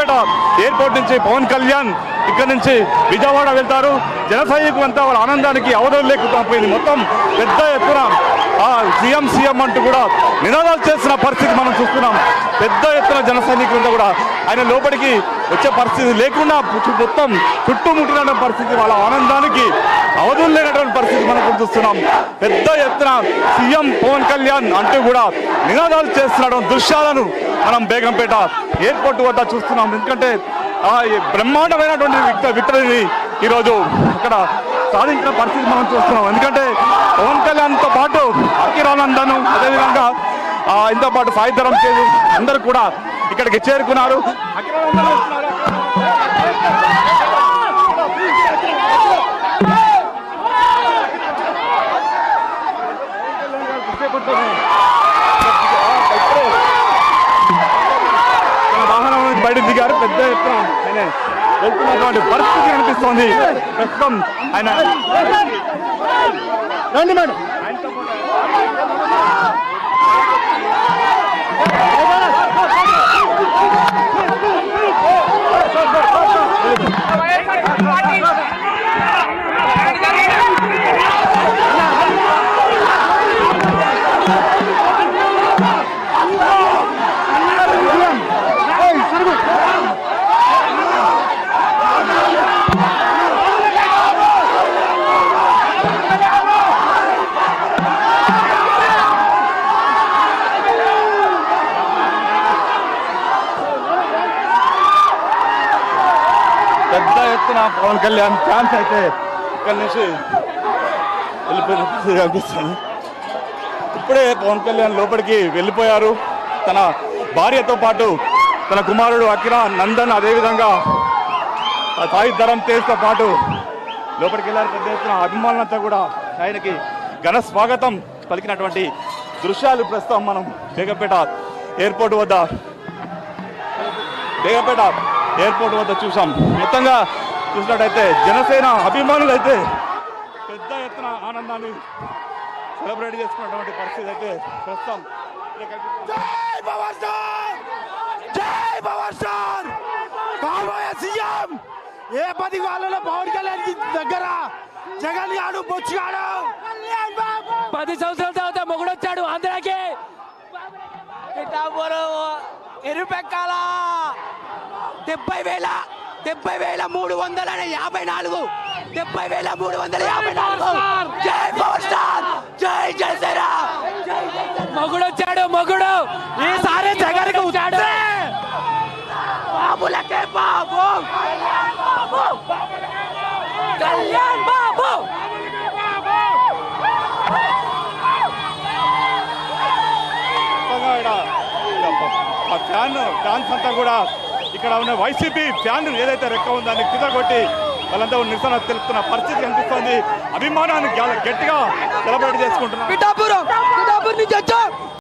Begumpet airport నుంచి పవన్ కళ్యాణ్ ఇక్కడ నుంచి విజయవాడ వెళ్తారు. జన సైనికులంతా వాళ్ళ ఆనందానికి అవధులు లేకుండా పోయింది. మొత్తం పెద్ద ఎత్తున సీఎం అంటూ కూడా నినాదాలు చేస్తున్న పరిస్థితి మనం చూస్తున్నాం. పెద్ద ఎత్తున జన సైనికులంతా కూడా ఆయన లోపలికి వచ్చే పరిస్థితి లేకుండా మొత్తం చుట్టుముట్టిన పరిస్థితి, వాళ్ళ ఆనందానికి అవధులు లేనటువంటి పరిస్థితి మనం చూస్తున్నాం. పెద్ద ఎత్తున సీఎం పవన్ కళ్యాణ్ అంటూ కూడా నినాదాలు చేస్తున్న దృశ్యాలను మనం బేగంపేట ఎయిర్పోర్ట్ వద్ద చూస్తున్నాం. ఎందుకంటే బ్రహ్మాండమైనటువంటి విక్టరీని ఈరోజు ఇక్కడ సాధించిన పరిస్థితి మనం చూస్తున్నాం. ఎందుకంటే పవన్ కళ్యాణ్తో పాటు అఖిరానందన్, అదేవిధంగా ఇంతో పాటు సాయిధరం తేజ్ అందరూ కూడా ఇక్కడికి చేరుకున్నారు. వాహనం నుంచి బయట దిగారు. పెద్ద ఎత్తున ఆయన వెళ్తున్నటువంటి పరిస్థితి కనిపిస్తోంది. ప్రస్తుతం ఆయన పెద్ద ఎత్తున పవన్ కళ్యాణ్ ఫ్యాన్స్ అయితే ఇక్కడి నుంచి వెళ్ళిపోయిన కనిపిస్తుంది. ఇప్పుడే పవన్ కళ్యాణ్ లోపలికి వెళ్ళిపోయారు. తన భార్యతో పాటు తన కుమారుడు అఖిరానందన్, అదేవిధంగా సాయిధరం తేజ్తో పాటు లోపలికి వెళ్ళారు. పెద్ద ఎత్తున అభిమానులంతా కూడా ఆయనకి ఘన స్వాగతం పలికినటువంటి దృశ్యాలు ప్రస్తుతం మనం బేగంపేట ఎయిర్పోర్ట్ వద్ద చూసాం. మొత్తంగా చూసినట్టయితే జనసేన అభిమానులు అయితే పెద్ద ఎత్తున ఆనందాన్ని సెలబ్రేట్ చేసుకున్నటువంటి పరిస్థితి అయితే ప్రస్తుతం. ఏ 10 వాళ్ళలో పవన్ కళ్యాణ్ దగ్గర జగన్ గాడు బొచ్చుగాడు 10 సంవత్సరాల తర్వాత మొగుడొచ్చాడు ఆంధ్రాకి. ఎరుపెక్కాల 70,354 70,354. జై పవర్ స్టార్, జై జనసేన. మొగుడొచ్చాడు మొగుడు ఈసారి జగన్ వచ్చాడు. బాబులకే బాబు, కళ్యాణ్ బాబు. ఫ్యాన్స్ అంతా కూడా ఇక్కడ ఉన్న వైసీపీ ఫ్యాన్ ఏదైతే రెక్క ఉందో దాన్ని కింద కొట్టి వాళ్ళంతా నిరసన తెలుపుతున్న పరిస్థితి కనిపిస్తోంది. అభిమానాన్ని గట్టిగా సెలబ్రేట్ చేసుకుంటున్నారు. పిఠాపురం నుంచి వచ్చాం.